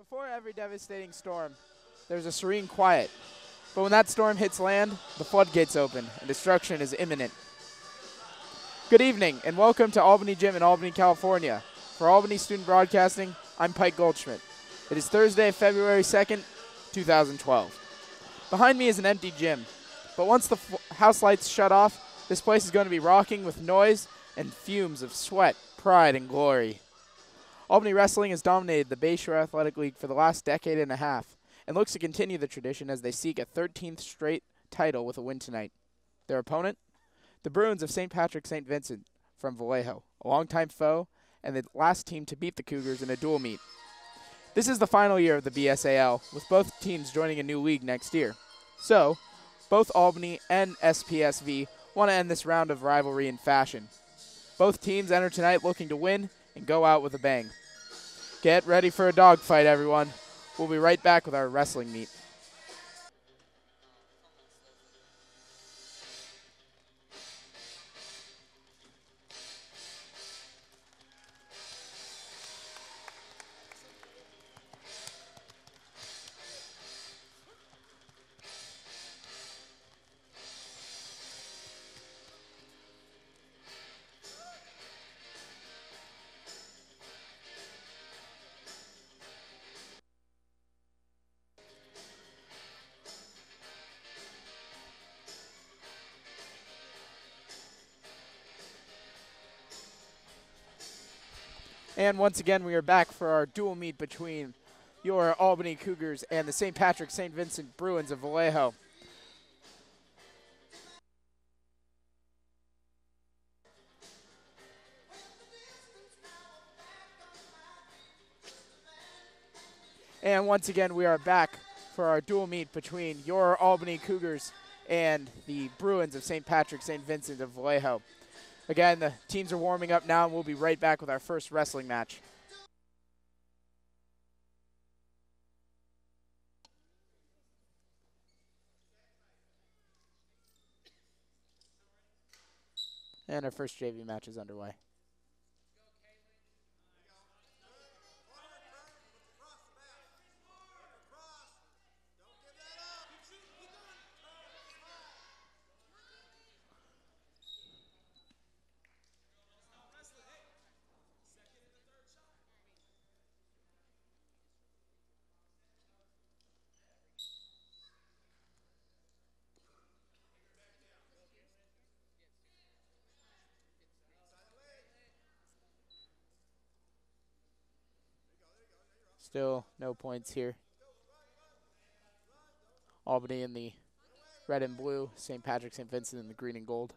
Before every devastating storm, there's a serene quiet. But when that storm hits land, the floodgates open and destruction is imminent. Good evening and welcome to Albany Gym in Albany, California. For Albany Student Broadcasting, I'm Pike Goldschmidt. It is Thursday, February 2nd, 2012. Behind me is an empty gym, but once the house lights shut off, this place is going to be rocking with noise and fumes of sweat, pride, and glory. Albany Wrestling has dominated the Bayshore Athletic League for the last decade and a half and looks to continue the tradition as they seek a 13th straight title with a win tonight. Their opponent? The Bruins of St. Patrick St. Vincent from Vallejo, a longtime foe and the last team to beat the Cougars in a dual meet. This is the final year of the BSAL, with both teams joining a new league next year. So, both Albany and SPSV want to end this round of rivalry in fashion. Both teams enter tonight looking to win and go out with a bang. Get ready for a dogfight, everyone. We'll be right back with our wrestling meet. And once again, we are back for our dual meet between your Albany Cougars and the St. Patrick St. Vincent Bruins of Vallejo. And once again, we are back for our dual meet between your Albany Cougars and the Bruins of St. Patrick St. Vincent of Vallejo. Again, the teams are warming up now, and we'll be right back with our first wrestling match. And our first JV match is underway. Still no points here. Albany in the red and blue, St. Patrick St. Vincent in the green and gold.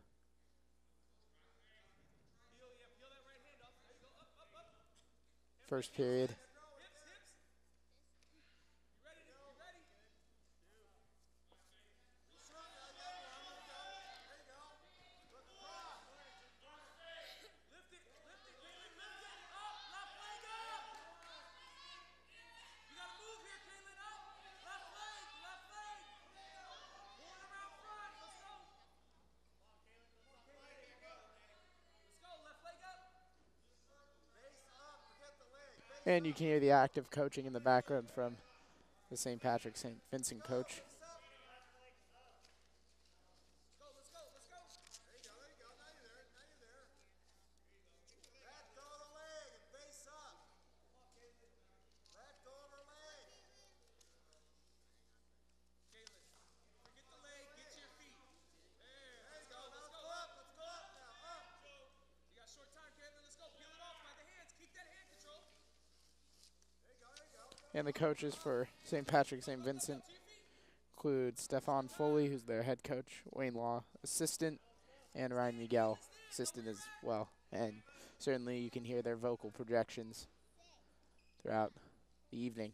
First period. And you can hear the active coaching in the background from the St. Patrick St. Vincent coach. And the coaches for St. Patrick St. Vincent include Stefan Foley, who's their head coach, Wayne Law, assistant, and Ryan Miguel, assistant as well. And certainly you can hear their vocal projections throughout the evening.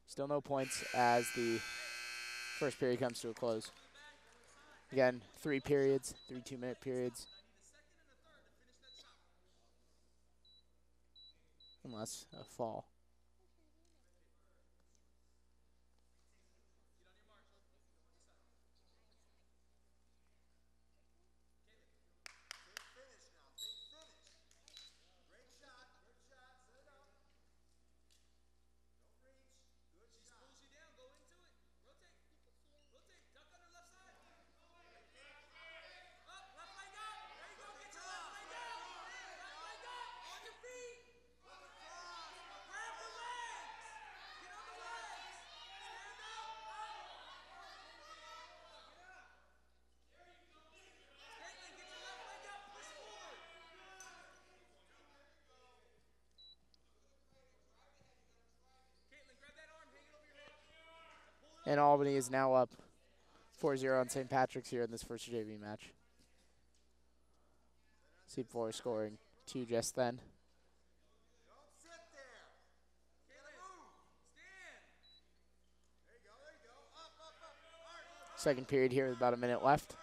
Still no points as the first period comes to a close. Again, 3 periods, 3 2-minute periods. Unless a fall. And Albany is now up 4-0 on St. Patrick's here in this first JV match. St. Forest scoring 2 just then. Second period here with about a minute left.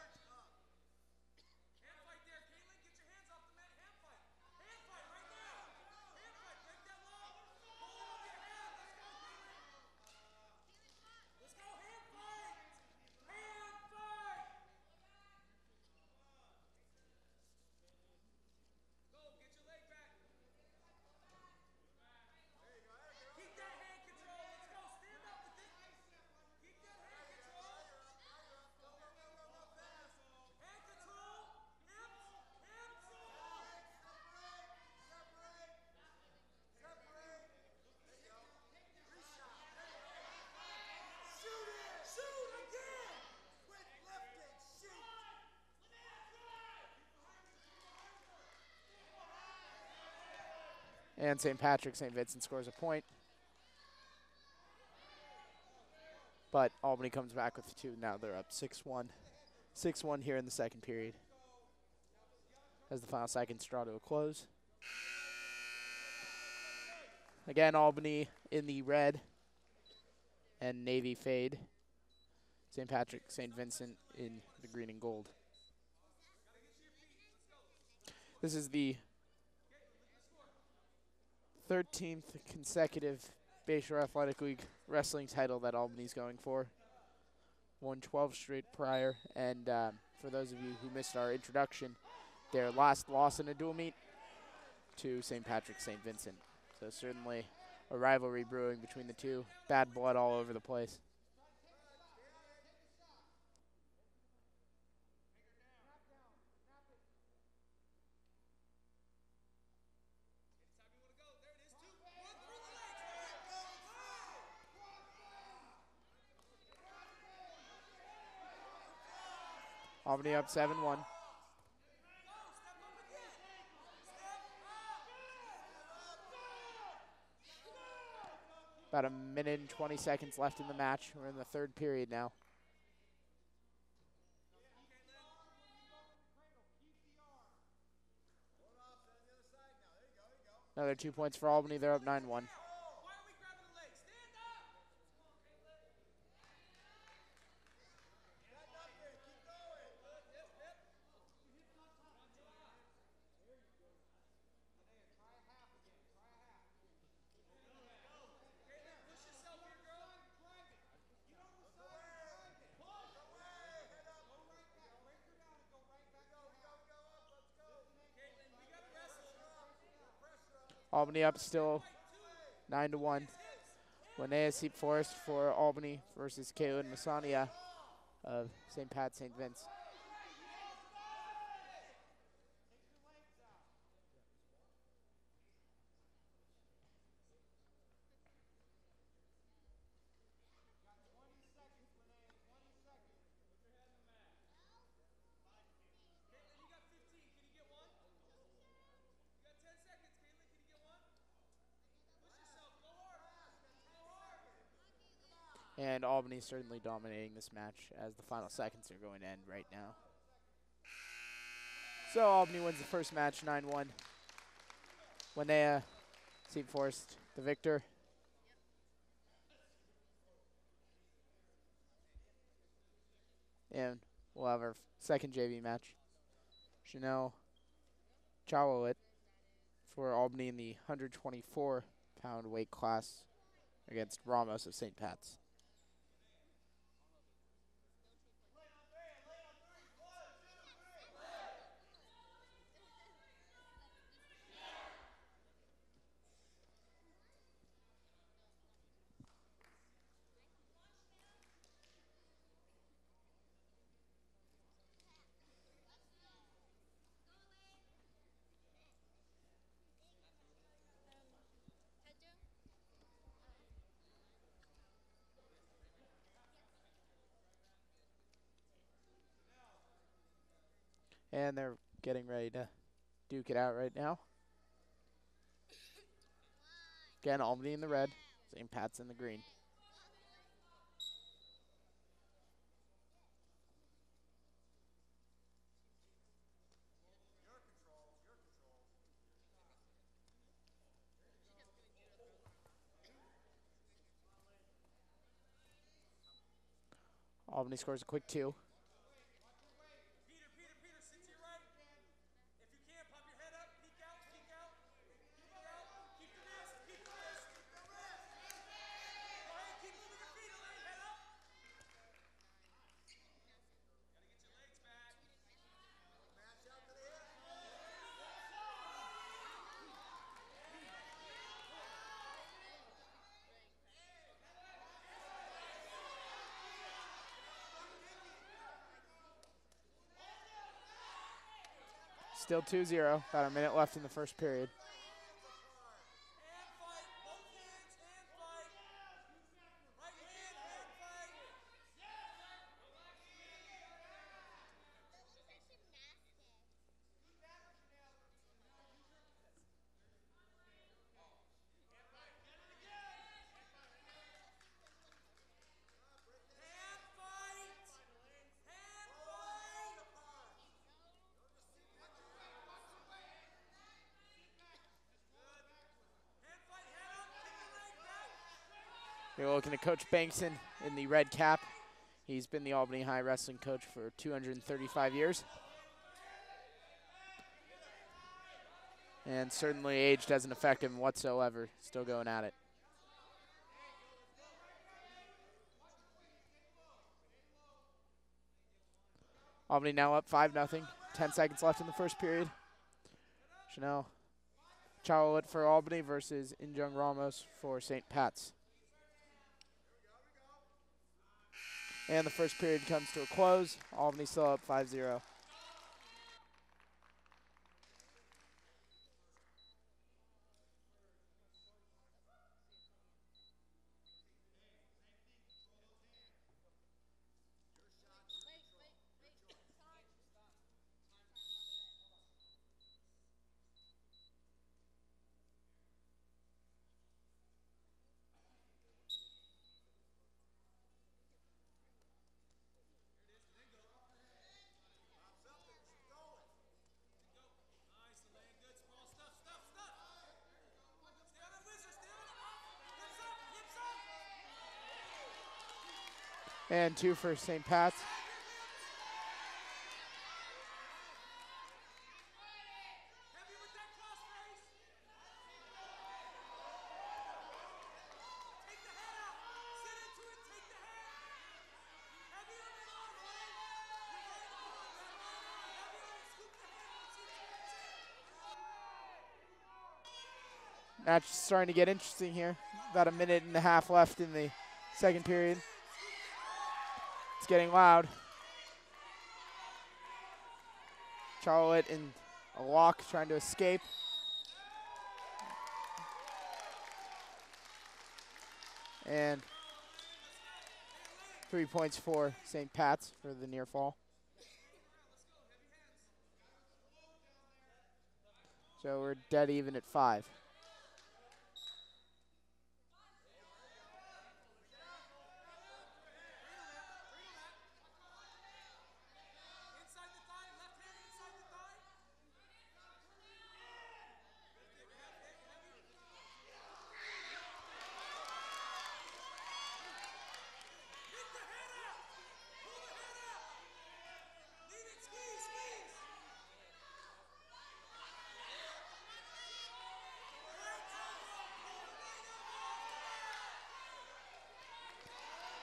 And St. Vincent scores a point. But Albany comes back with 2. Now they're up 6-1. 6-1 here in the second period. As the final seconds draw to a close. Again, Albany in the red and navy fade. St. Vincent in the green and gold. This is the 13th consecutive Bayshore Athletic League wrestling title that Albany's going for. Won 12 straight prior, and for those of you who missed our introduction, their last loss in a dual meet to St. Vincent. So certainly a rivalry brewing between the two. Bad blood all over the place. Albany up 7-1. About a minute and 20 seconds left in the match. We're in the third period now. Another 2 points for Albany. They're up 9-1. Albany up still 9-1. Linnea St. Forest for Albany versus Caitlin Masania of St. Vince. And Albany certainly dominating this match as the final seconds are going to end right now. So Albany wins the first match 9-1. Linnea St. Forest the victor. And we'll have our second JV match. Chanel Chawawit for Albany in the 124-pound weight class against Ramos of St. Pat's. And they're getting ready to duke it out right now. Again, Albany in the red, St. Pat's in the green. Albany scores a quick 2. Still 2-0, about a minute left in the first period. You're looking at Coach Bankson in the red cap. He's been the Albany High wrestling coach for 235 years. And certainly age doesn't affect him whatsoever. Still going at it. Albany now up 5-0. 10 seconds left in the first period. Chanel Charlotte for Albany versus Injung Ramos for St. Pat's. And the first period comes to a close. Albany still up 5-0. And 2 for St. Pat's. Match starting to get interesting here. About a minute and a half left in the second period. It's getting loud. Charlotte in a lock trying to escape. And 3 points for St. Pat's for the near fall. So we're dead even at 5.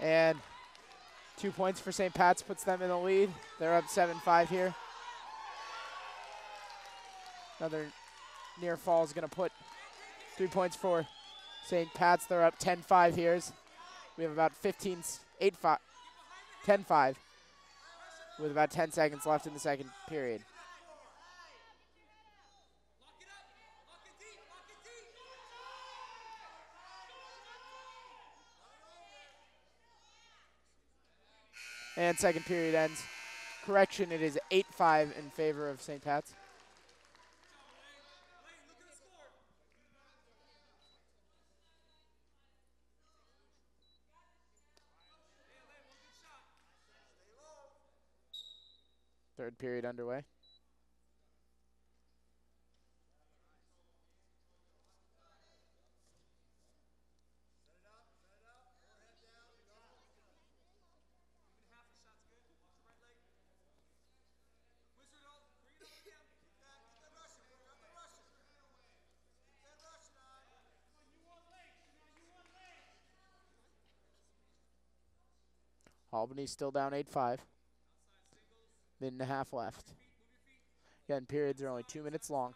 And 2 points for St. Pat's puts them in the lead. They're up 7-5 here. Another near fall is going to put 3 points for St. Pat's. They're up 10-5 here. We have about 10-5 with about 10 seconds left in the second period. And second period ends. Correction, it is 8-5 in favor of St. Pat's. Third period underway. Albany's still down 8-5. Minute and a half left. Again, periods are only 2 minutes long.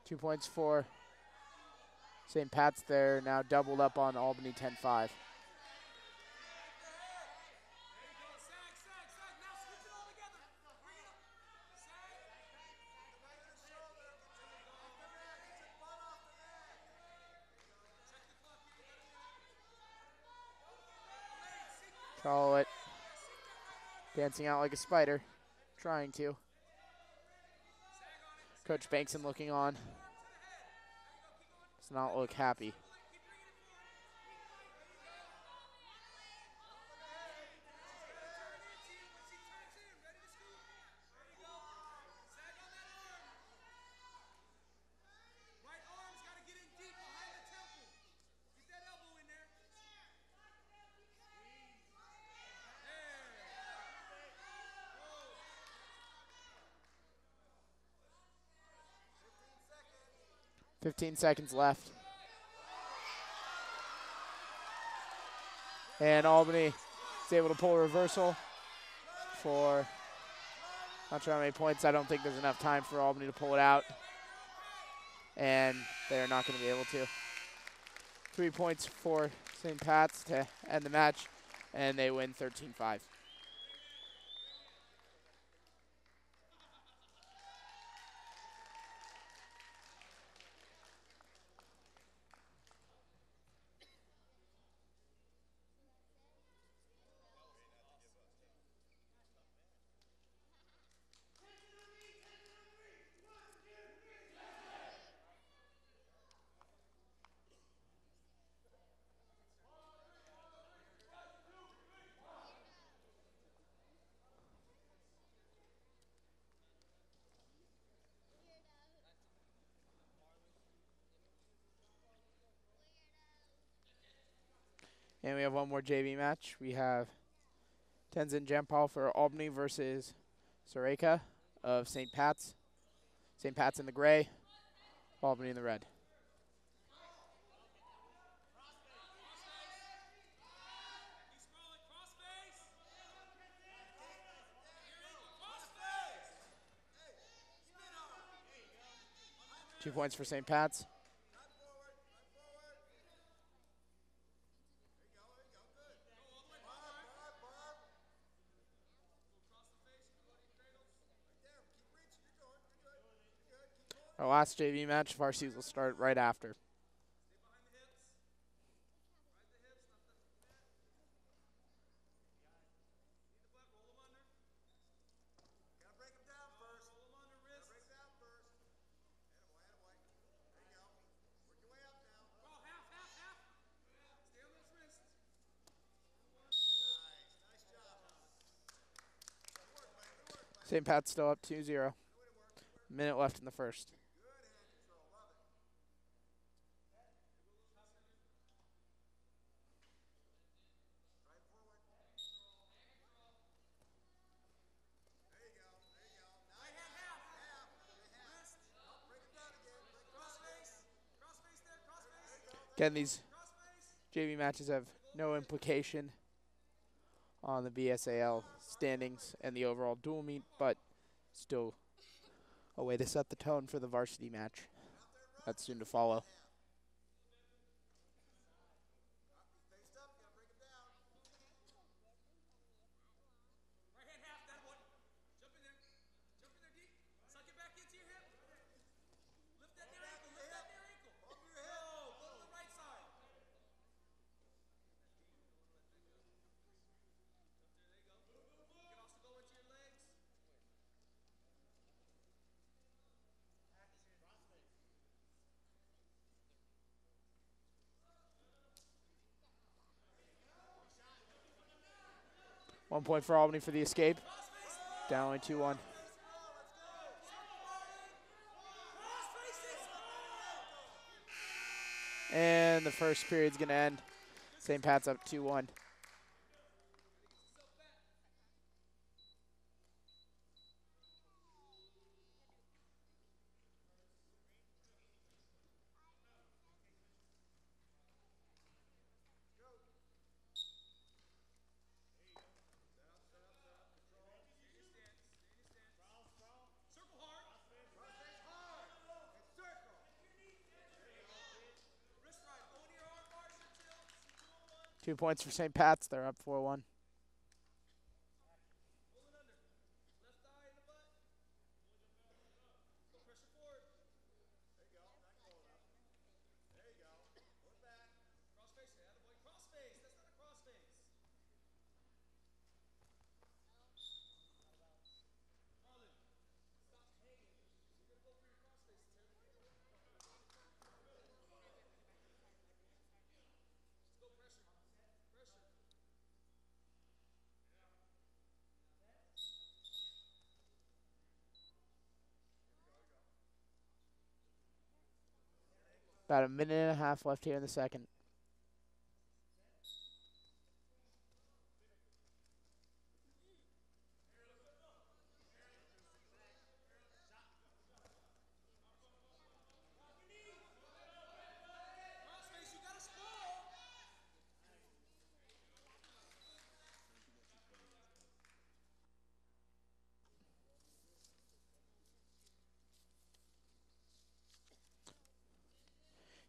Two points for St. Pat's there, now doubled up on Albany 10-5. Charlotte dancing out like a spider, trying to. Coach Bankson looking on. Does not look happy. .15 seconds left. And Albany is able to pull a reversal for, not sure how many points. I don't think there's enough time for Albany to pull it out. And they're not going to be able to. 3 points for St. Pat's to end the match, and they win 13-5. And we have one more JV match. We have Tenzin Jampal for Albany versus Sareka of St. Pat's. St. Pat's in the gray, Albany in the red. Two points for St. Pat's. Our last JV match, varsities will start right after. St. Pat's still up 2-0. Minute left in the first. Again, these JV matches have no implication on the BSAL standings and the overall dual meet, but still a way to set the tone for the varsity match that's soon to follow. One point for Albany for the escape. Down only 2-1. And the first period's going to end. St. Pat's up 2-1. 2 points for St. Pat's. They're up 4-1. About a minute and a half left here in the second.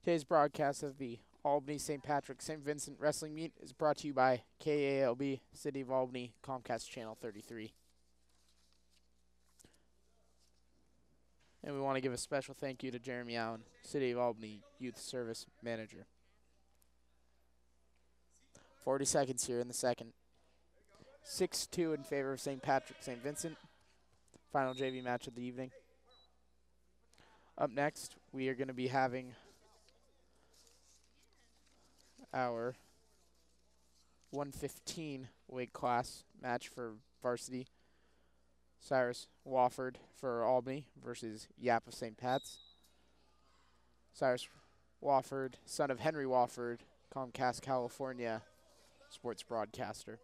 Today's broadcast of the Albany St. Patrick St. Vincent Wrestling Meet is brought to you by KALB, City of Albany, Comcast Channel 33. And we want to give a special thank you to Jeremy Allen, City of Albany Youth Service Manager. 40 seconds here in the second. 6-2 in favor of St. Patrick St. Vincent. Final JV match of the evening. Up next, we are going to be having our 115 weight class match for varsity. Cyrus Wofford for Albany versus Yap of St. Pat's. Cyrus Wofford, son of Henry Wofford, Comcast California sports broadcaster.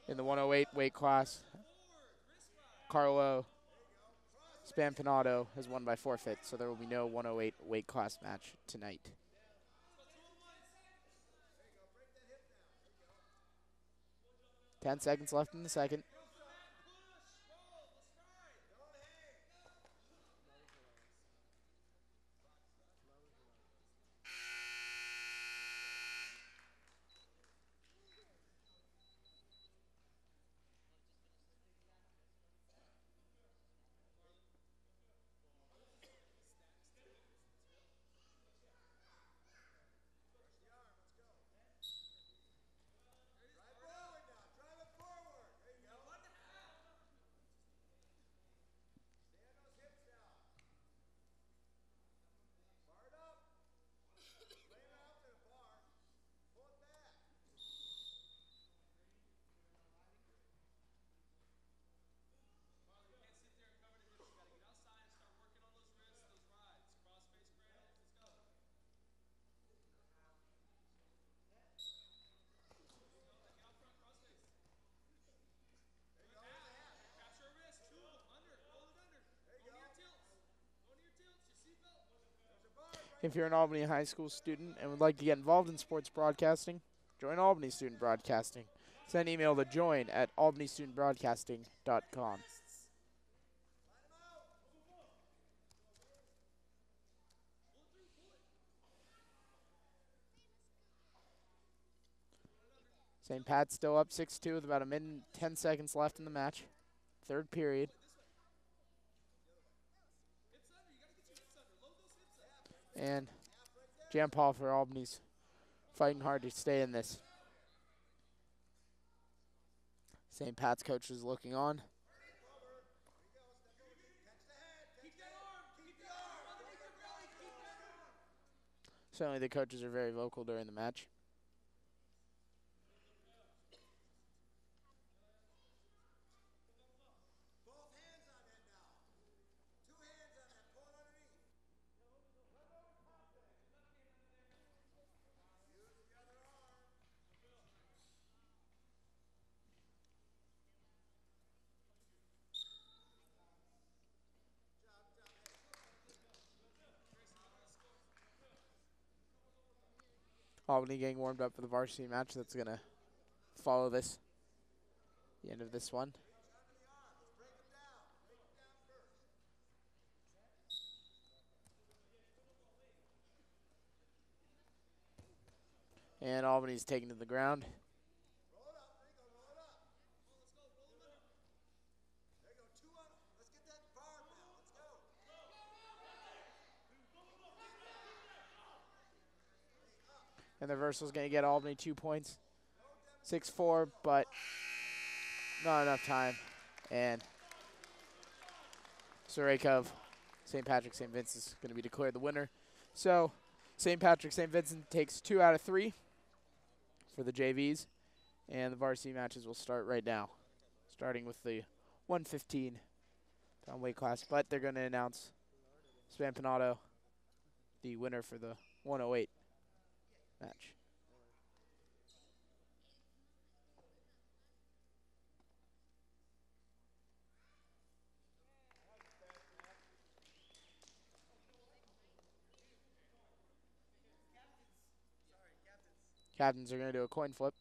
In the 108 weight class, Carlo Spampinato has won by forfeit, so there will be no 108 weight class match tonight. Ten seconds left in the second. If you're an Albany High School student and would like to get involved in sports broadcasting, join Albany Student Broadcasting. Send email to join@albanystudentbroadcasting.com. St. Pat's still up 6-2 with about a minute and 10 seconds left in the match. Third period. And Jan Paul for Albany's fighting hard to stay in this. St. Pat's coach is looking on. Certainly the coaches are very vocal during the match. Albany getting warmed up for the varsity match that's going to follow this, the end of this one. And Albany's taken to the ground. And the reversal's going to get Albany 2 points. 6-4, but not enough time. And Surekov, St. Patrick St. Vincent is going to be declared the winner. So St. Patrick St. Vincent takes 2 out of 3 for the JVs. And the varsity matches will start right now, starting with the 115 pound weight class. But they're going to announce Spampanato the winner for the 108 match. Captains are going to do a coin flip.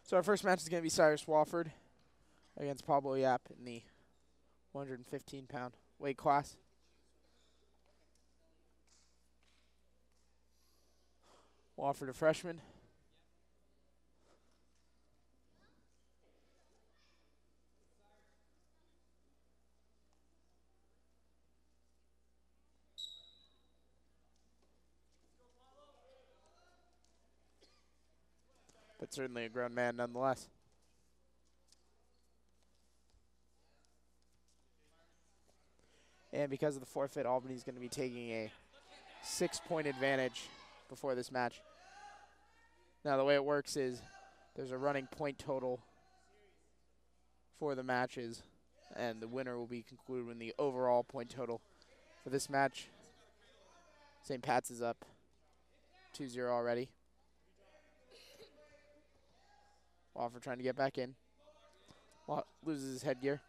So our first match is going to be Cyrus Wofford against Pablo Yap in the 115 pound weight class. Wofford, a freshman. But certainly a grown man nonetheless. And because of the forfeit, Albany's going to be taking a 6-point advantage before this match. Now the way it works is there's a running point total for the matches, and the winner will be concluded when the overall point total for this match. St. Pat's is up 2-0 already. Wofford trying to get back in. Loses his headgear.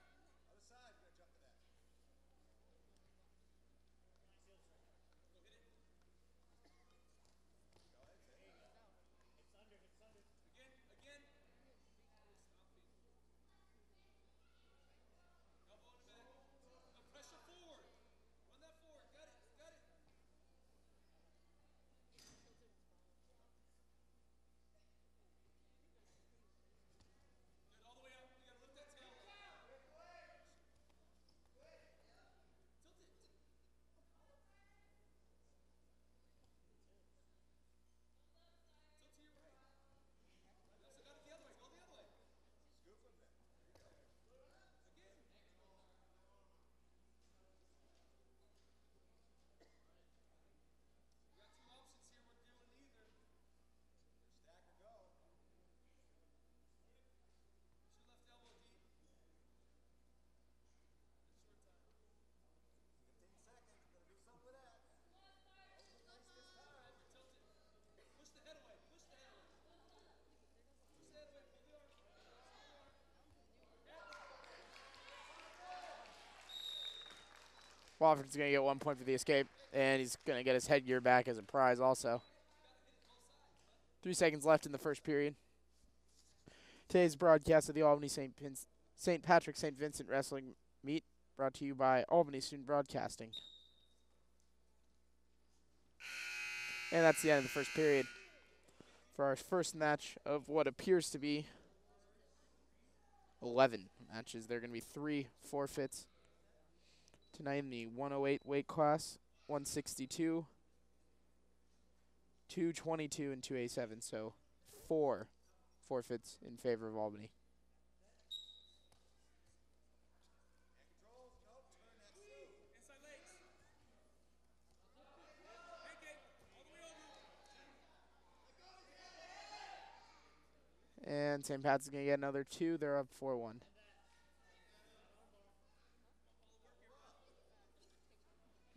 Wofford's going to get 1 point for the escape, and he's going to get his headgear back as a prize also. 3 seconds left in the first period. Today's broadcast of the Albany St. Patrick St. Vincent Wrestling Meet brought to you by Albany Student Broadcasting. And that's the end of the first period for our first match of what appears to be 11 matches. There are going to be 3 forfeits tonight in the 108 weight class, 162, 222, and 287. So 4 forfeits in favor of Albany. And St. Pat's is going to get another 2. They're up 4-1.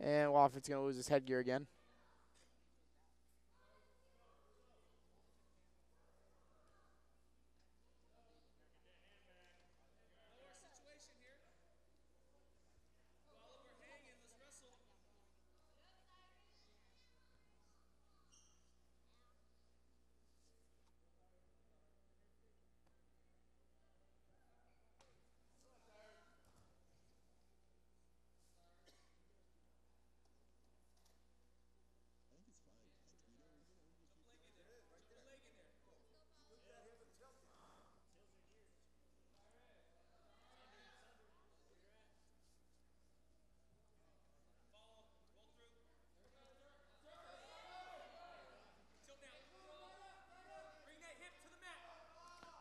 And Wofford's going to lose his headgear again.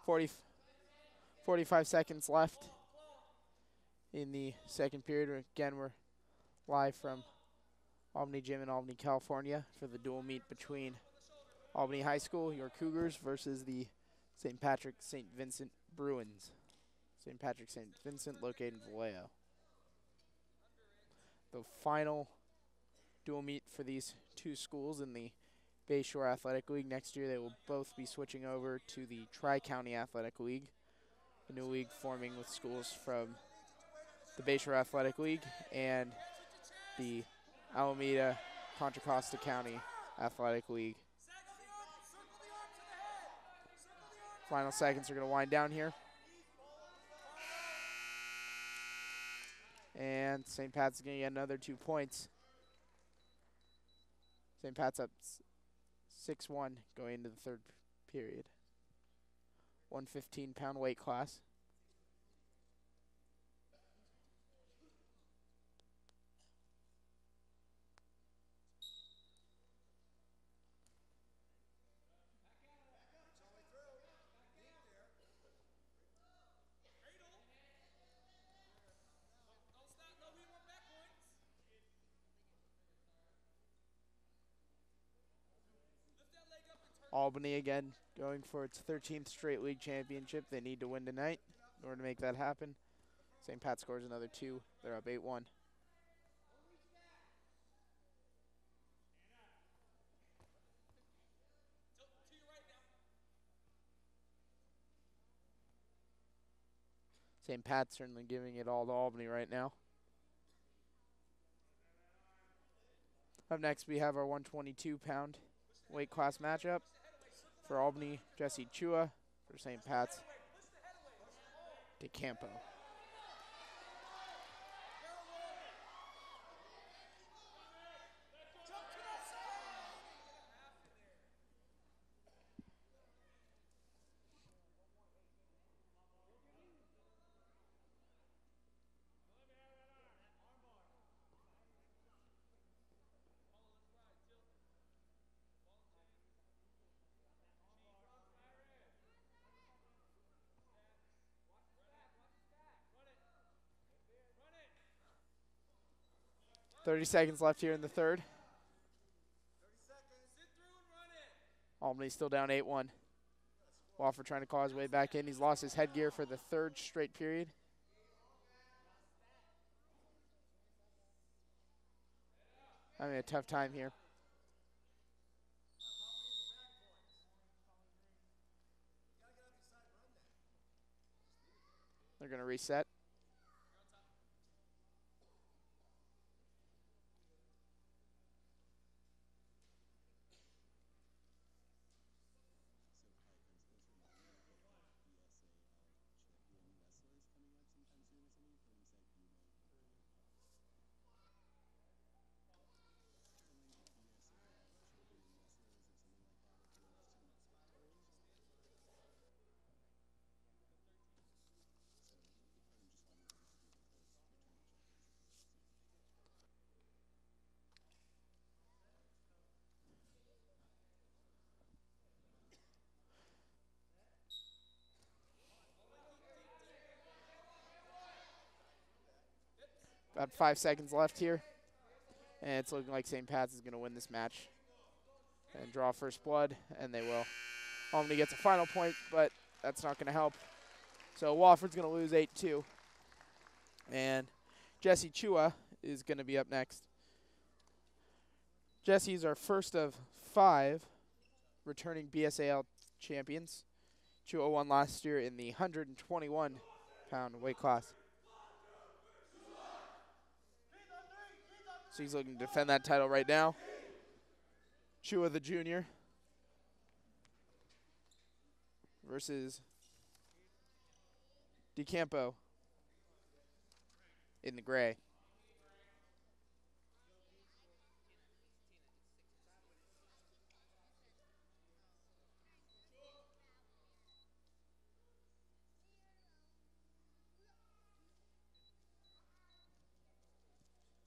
Forty, 45 seconds left in the second period. Again, we're live from Albany Gym in Albany, California for the dual meet between Albany High School, your Cougars, versus the St. Patrick St. Vincent Bruins. St. Patrick St. Vincent located in Vallejo. The final dual meet for these two schools in the Bayshore Athletic League. Next year they will both be switching over to the Tri-County Athletic League, a new league forming with schools from the Bayshore Athletic League and the Alameda Contra Costa County Athletic League. Final seconds are going to wind down here. And St. Pat's is going to get another 2 points. St. Pat's up 6-1 going into the third period. 115-pound weight class. Albany again going for its 13th straight league championship. They need to win tonight in order to make that happen. St. Pat scores another 2. They're up 8-1. St. Pat's certainly giving it all to Albany right now. Up next we have our 122-pound weight class matchup. For Albany, Jesse Chua. For St. Pat's, DeCampo. .30 seconds left here in the third. Albany's still down 8-1. Wofford trying to claw his way back in. He's lost his headgear for the third straight period. Having a tough time here. They're going to reset. About 5 seconds left here. And it's looking like St. Pat's is going to win this match and draw first blood, and they will. Albany gets a final point, but that's not going to help. So Wofford's going to lose 8-2. And Jesse Chua is going to be up next. Jesse's our first of 5 returning BSAL champions. Chua won last year in the 121-pound weight class. So he's looking to defend that title right now. Chua the junior versus DeCampo in the gray.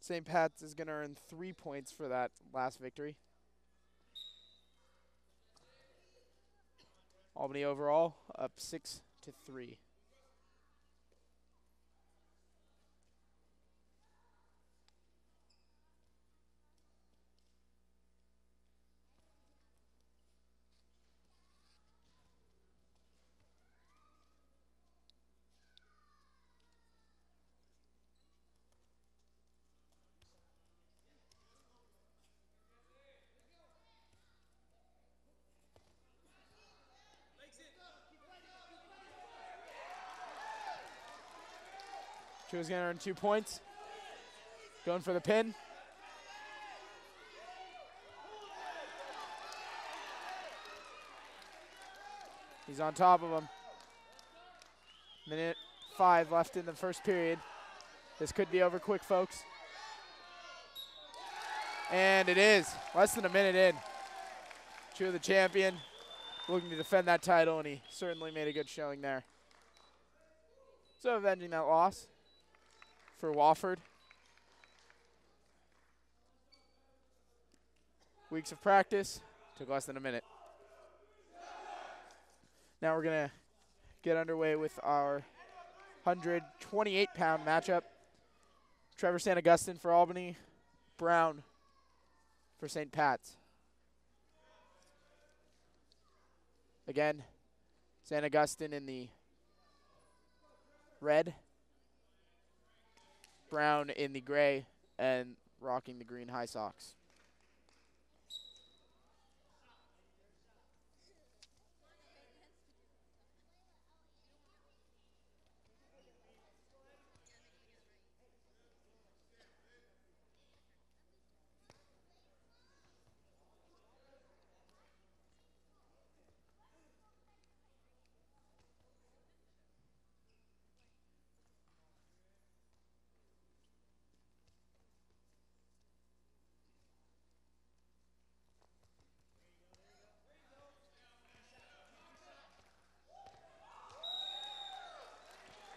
St. Pat's is going to earn 3 points for that last victory. Albany overall up 6-3. Chua's going to earn 2 points. Going for the pin. He's on top of him. Minute 5 left in the first period. This could be over quick, folks. And it is. Less than a minute in. Chua the champion, looking to defend that title, and he certainly made a good showing there. So avenging that loss for Wofford. Weeks of practice, took less than a minute. Now we're going to get underway with our 128-pound matchup. Trevor St. Augustine for Albany, Brown for St. Pat's. Again, St. Augustine in the red, Brown in the gray, and rocking the green high socks.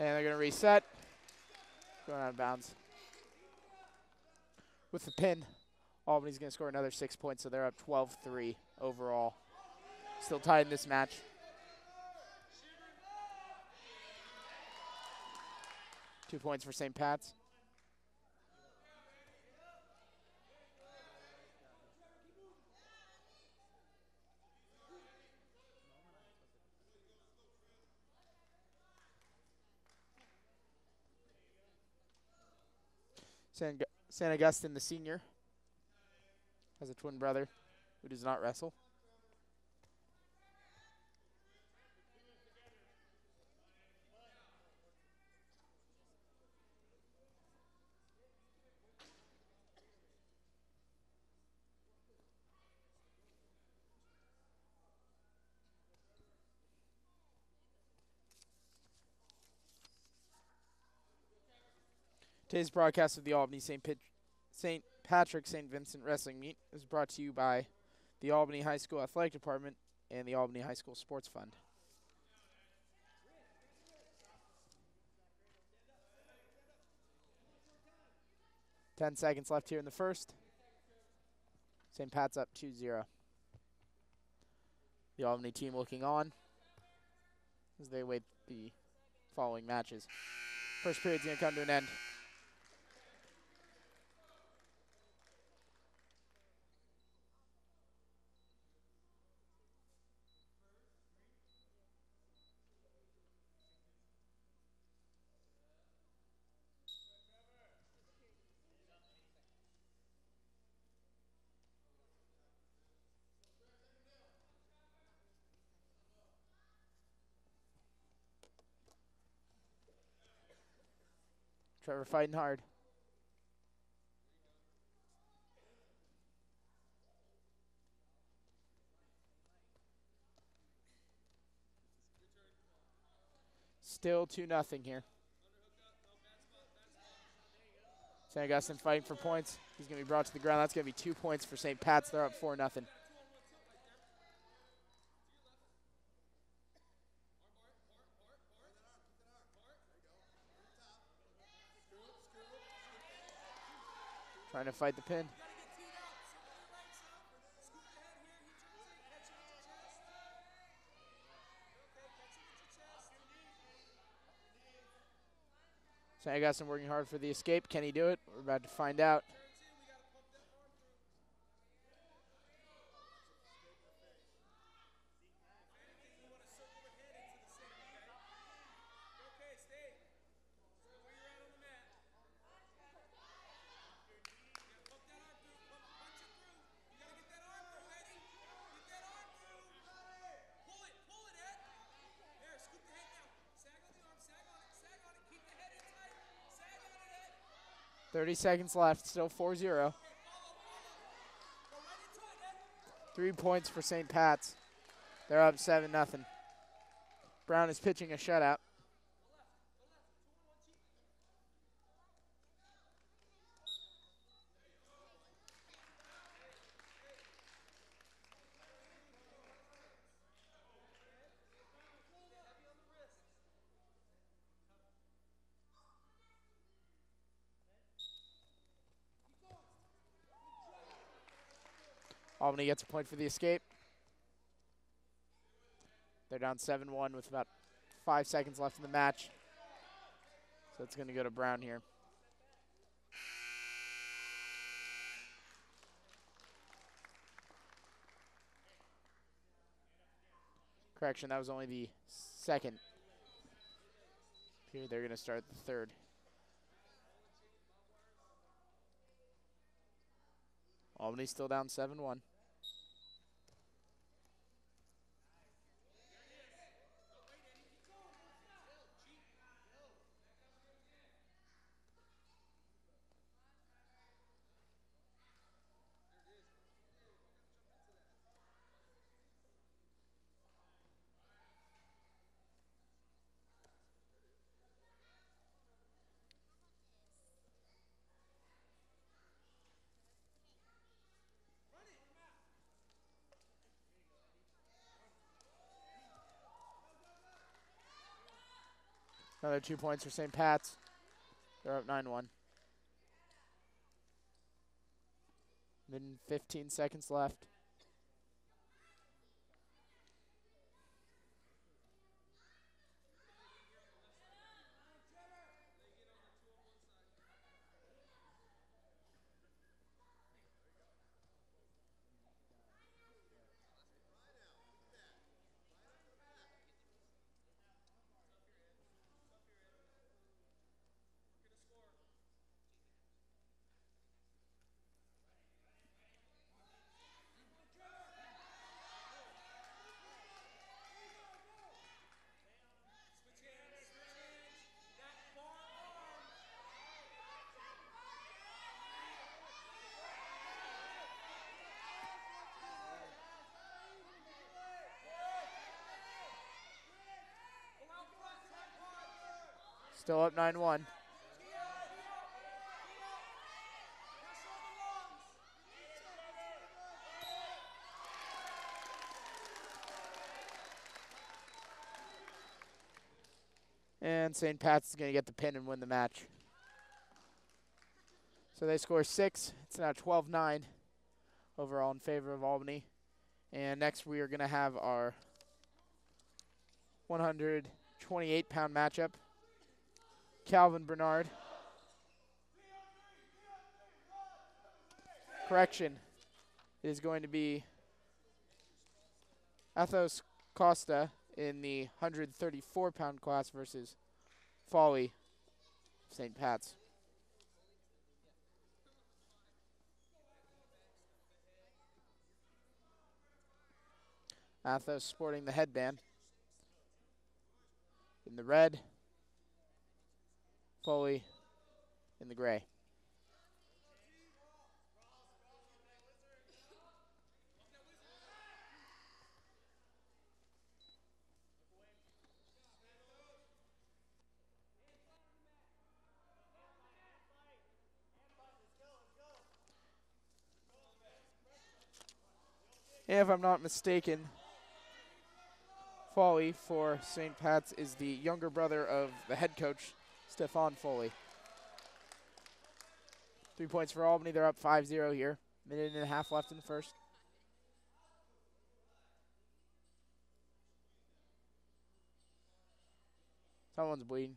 And they're going to reset. Going out of bounds. With the pin, Albany's going to score another 6 points, so they're up 12-3 overall. Still tied in this match. Two points for St. Pat's. St. Augustine, the senior, has a twin brother who does not wrestle. Today's broadcast of the Albany St. Patrick St. Vincent Wrestling Meet is brought to you by the Albany High School Athletic Department and the Albany High School Sports Fund. Ten seconds left here in the first. St. Pat's up 2-0. The Albany team looking on as they await the following matches. First period's going to come to an end. Trevor fighting hard. Still 2-0 here. St. Augustine fighting for points. He's going to be brought to the ground. That's going to be 2 points for St. Pat's. They're up 4-0. Trying to fight the pin. St. Augustine working hard for the escape. Can he do it? We're about to find out. .30 seconds left, still 4-0. 3 points for St. Pat's. They're up 7-0. Brown is pitching a shutout. Albany gets a point for the escape. They're down 7-1 with about 5 seconds left in the match. So it's going to go to Brown here. Correction, that was only the second period. They're going to start the third. Albany's still down 7-1. Another 2 points for St. Pat's. They're up 9-1. Then 15 seconds left. Still up 9-1. And St. Pat's is going to get the pin and win the match. So they score 6. It's now 12-9 overall in favor of Albany. And next we are going to have our 128-pound matchup. Calvin Bernard. Correction. It is going to be Athos Costa in the 134-pound class versus Foley, St. Pat's. Athos sporting the headband. In the red, Foley in the gray. And if I'm not mistaken, Foley for St. Pat's is the younger brother of the head coach, Stefan Foley. 3 points for Albany. They're up 5-0 here. Minute and a half left in the first. Someone's bleeding.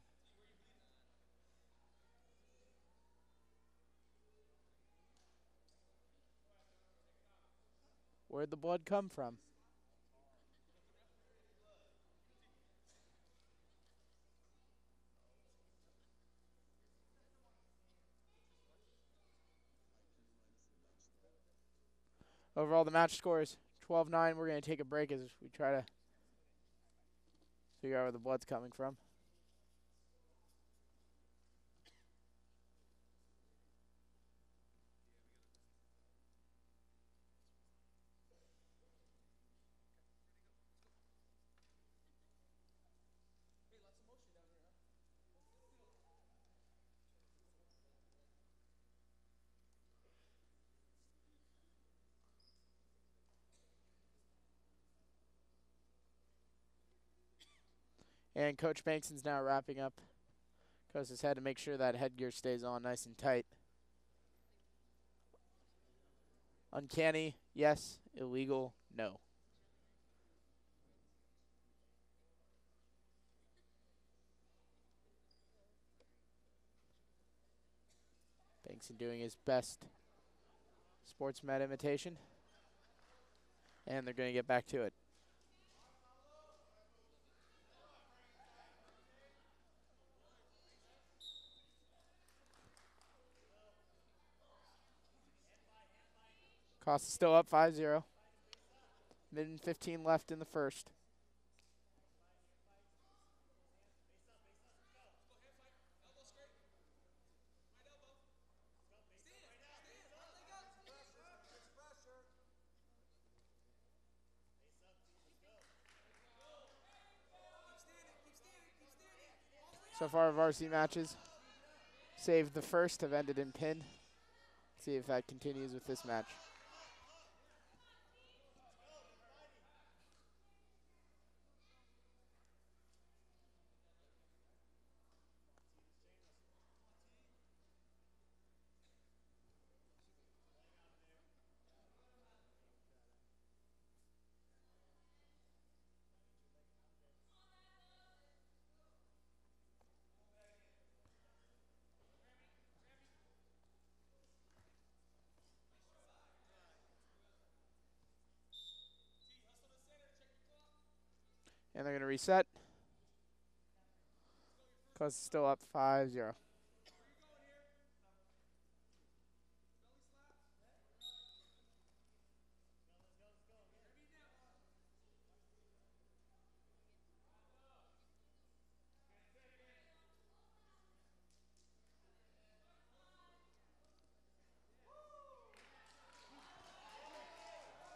Where'd the blood come from? Overall, the match score is 12-9. We're going to take a break as we try to figure out where the blood's coming from. And Coach Bankson's now wrapping up Costa's head to make sure that headgear stays on nice and tight. Uncanny, yes. Illegal, no. Bankson doing his best sports med imitation. And they're going to get back to it. Costa's still up 5-0. Minute and 15 left in the first. So far, varsity matches, save the first, have ended in pin. See if that continues with this match. And they're going to reset. Costa's still up 5-0.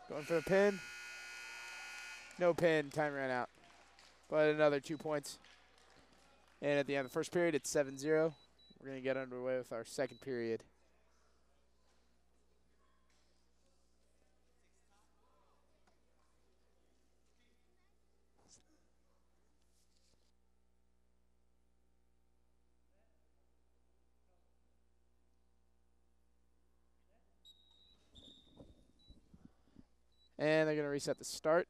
Going for the pin. No pin. Time ran out. But another 2 points. And at the end of the first period, it's 7-0. We're going to get underway with our second period. And they're going to reset the start.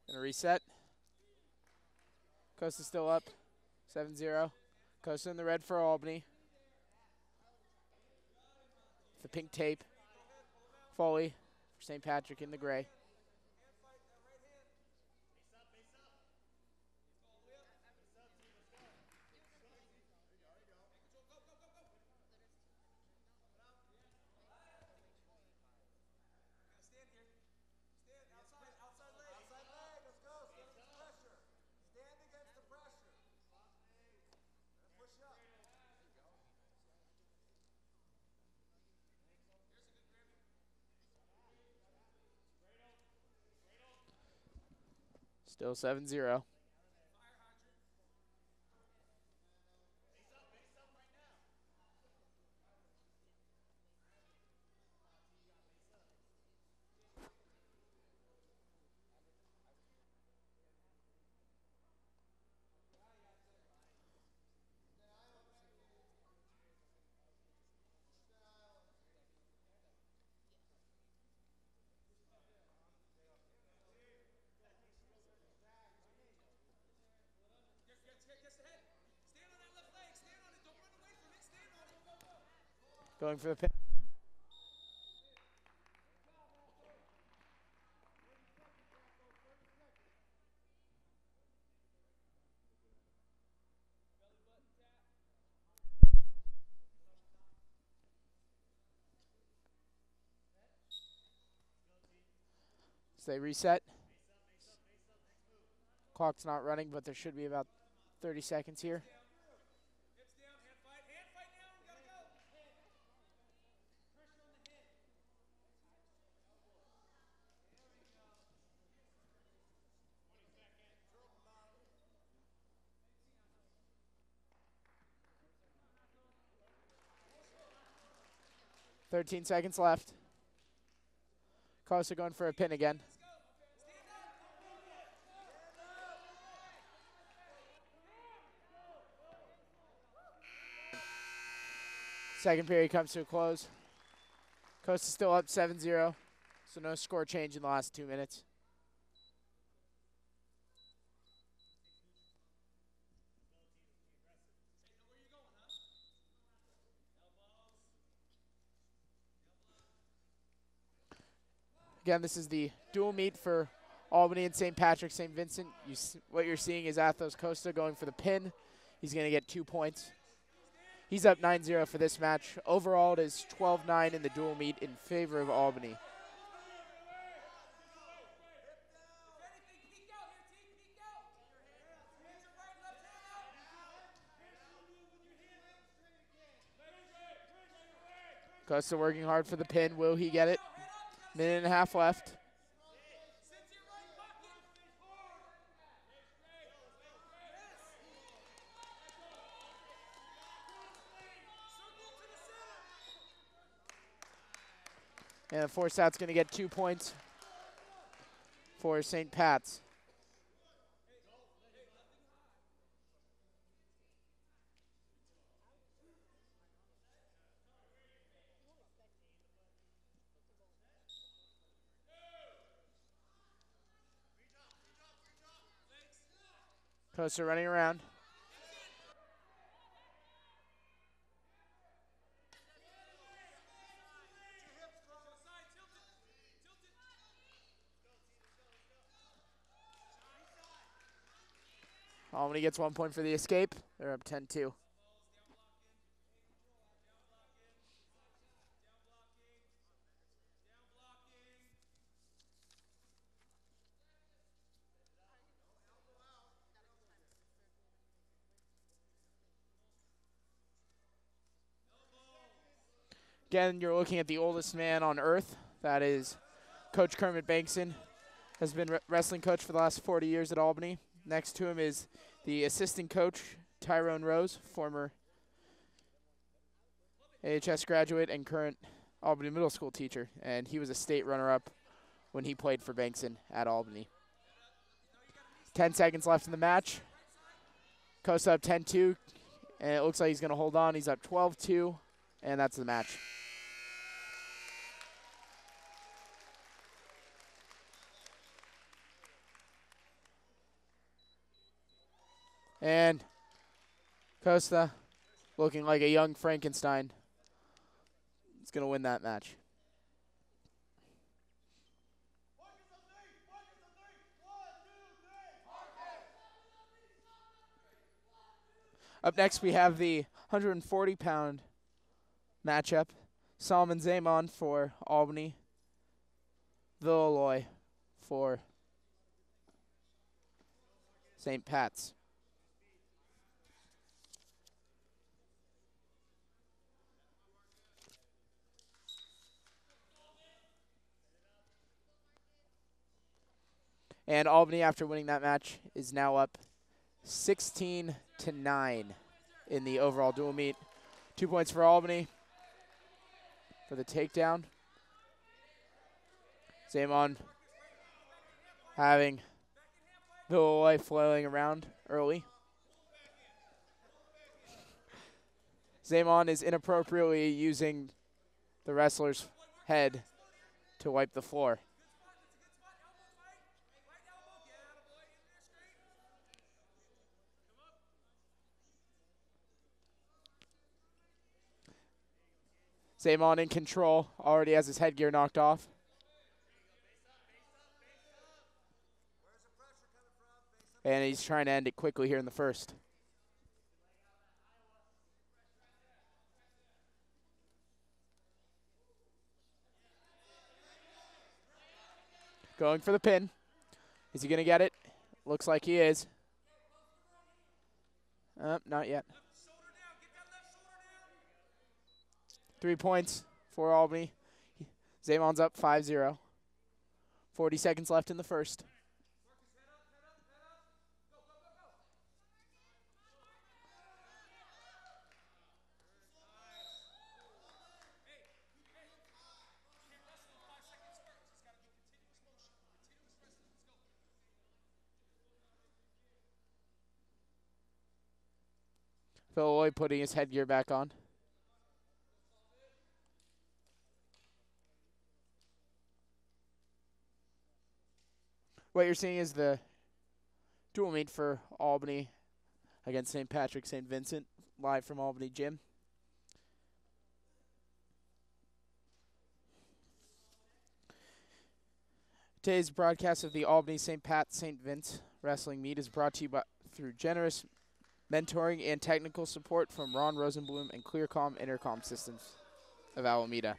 Going to reset. Costa's still up 7-0. Costa in the red for Albany. the pink tape. Foley for St. Patrick in the gray. Still 7-0. Going for the pin. So they reset. Clock's not running, but there should be about 30 seconds here. Thirteen seconds left. Costa going for a pin again. Second period comes to a close. Costa still up 7-0, so no score change in the last 2 minutes. Again, this is the dual meet for Albany and St. Patrick, St. Vincent. What you're seeing is Athos Costa going for the pin. He's going to get 2 points. He's up 9-0 for this match. Overall, it is 12-9 in the dual meet in favor of Albany. Costa working hard for the pin. Will he get it? Minute and a half left. And the force out's going to get 2 points for St. Pat's. Costa running around. Albany gets 1 point for the escape. They're up 10-2. Again, you're looking at the oldest man on earth. That is Coach Kermit Bankson. Has been wrestling coach for the last 40 years at Albany. Next to him is the assistant coach, Tyrone Rose, former AHS graduate and current Albany Middle School teacher. And he was a state runner-up when he played for Bankson at Albany. 10 seconds left in the match. Costa up 10-2, and it looks like he's going to hold on. He's up 12-2, and that's the match. And Costa looking like a young Frankenstein. He's going to win that match. Up next, we have the 140-pound matchup. Solomon Zaman for Albany. Villaloy for St. Pat's. And Albany, after winning that match, is now up 16-9 in the overall dual meet. 2 points for Albany for the takedown. Zaman having Villaloy flailing around early. Zaman is inappropriately using the wrestler's head to wipe the floor. Zaman in control, already has his headgear knocked off. And he's trying to end it quickly here in the first. Going for the pin. Is he going to get it? Looks like he is. Not yet. 3 points for Albany. Zamon's up 5-0. 40 seconds left in the first. Villaloy putting his headgear back on. What you're seeing is the dual meet for Albany against St. Patrick, St. Vincent, live from Albany Gym. Today's broadcast of the Albany St. Pat St. Vince wrestling meet is brought to you through generous mentoring and technical support from Ron Rosenblum and Clearcom Intercom Systems of Alameda.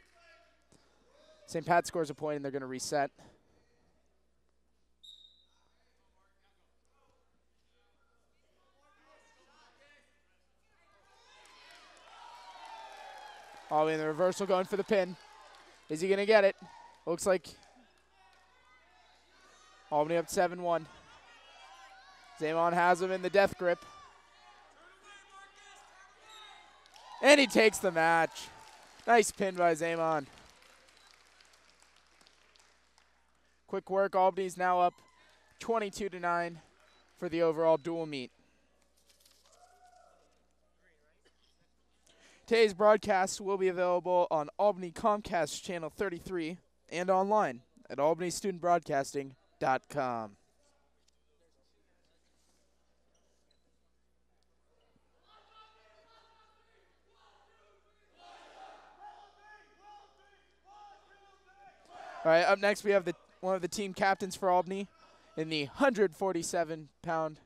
St. Pat scores a point and they're going to reset. Albany in the reversal going for the pin. Is he going to get it? Looks like Albany up 7-1. Zaman has him in the death grip. And he takes the match. Nice pin by Zaman. Quick work. Albany's now up 22-9 for the overall dual meet. Today's broadcast will be available on Albany Comcast Channel 33 and online at albanystudentbroadcasting.com. All right, up next we have one of the team captains for Albany in the 147-pound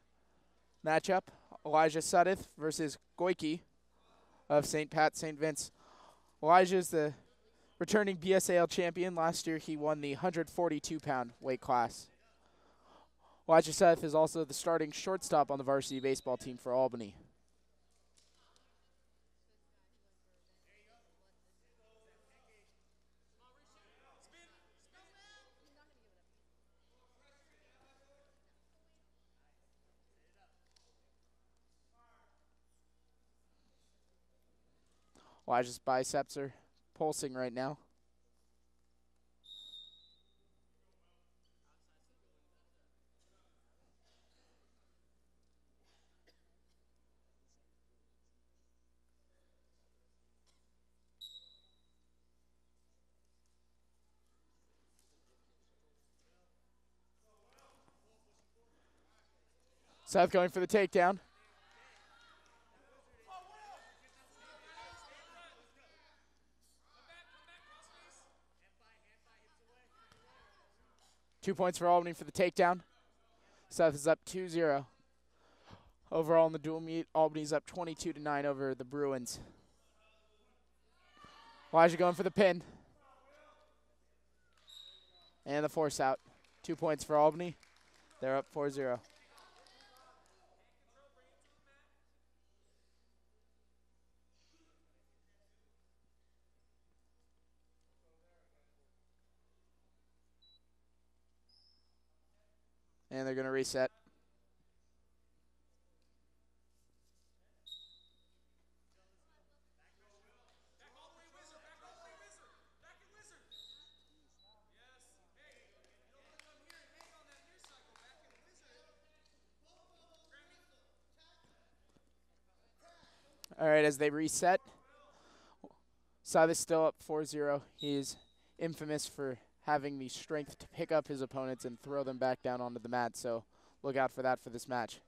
matchup, Elijah Sudeth versus Goiki of St. Pat St. Vince. Elijah is the returning BSAL champion. Last year he won the 142-pound weight class. Elijah Sudeth is also the starting shortstop on the varsity baseball team for Albany. Elijah's biceps are pulsing right now. Seth going for the takedown. 2 points for Albany for the takedown. South is up 2-0. Overall in the dual meet, Albany's up 22-9 over the Bruins. Elijah going for the pin. And the force out. 2 points for Albany. They're up 4-0. And they're going to reset. All right, as they reset, Silas still up 4-0. He is infamous for having the strength to pick up his opponents and throw them back down onto the mat, so look out for that for this match.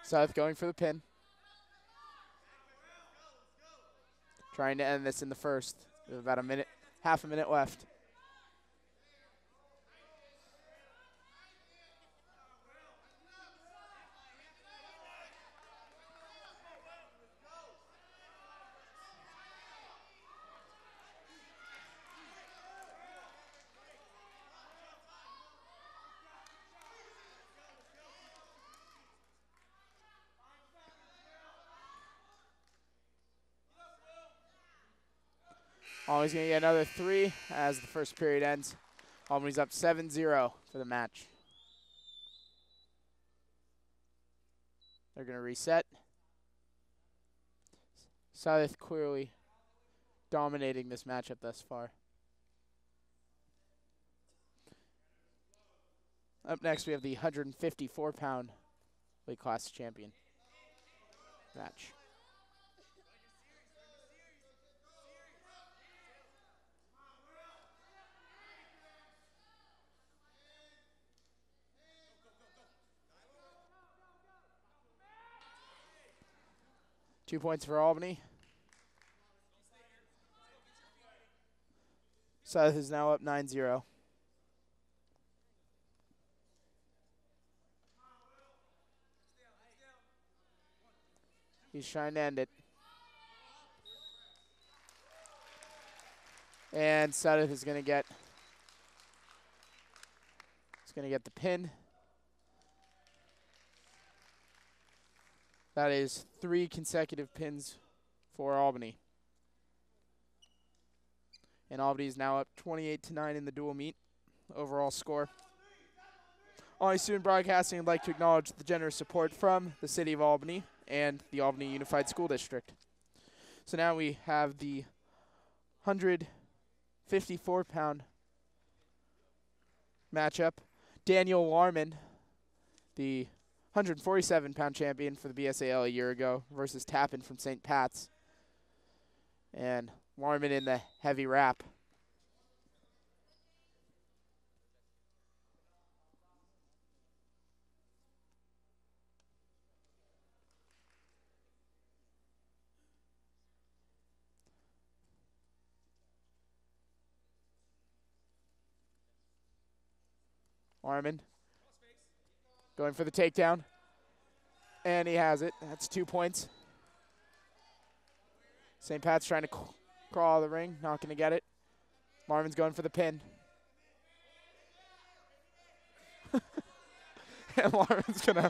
South going for the pin. Trying to end this in the first. We have about a minute, half a minute left. Albany's going to get another 3 as the first period ends. Albany's up 7-0 for the match. They're going to reset. South clearly dominating this matchup thus far. Up next, we have the 154-pound weight class champion match. Two points for Albany. South is now up 9-0. He's trying to end it. And South is going to get the pin. That is 3 consecutive pins for Albany. And Albany is now up 28-9 in the dual meet. Overall score. Albany Student Broadcasting would like to acknowledge the generous support from the City of Albany and the Albany Unified School District. So now we have the 154-pound matchup. Daniel Larman, the 147-pound champion for the BSAL a year ago, versus Tappan from St. Pat's. And Larman in the heavy wrap. Larman going for the takedown. And he has it. That's 2 points. St. Pat's trying to crawl out of the ring. Not going to get it. Larman's going for the pin. And Larman's gonna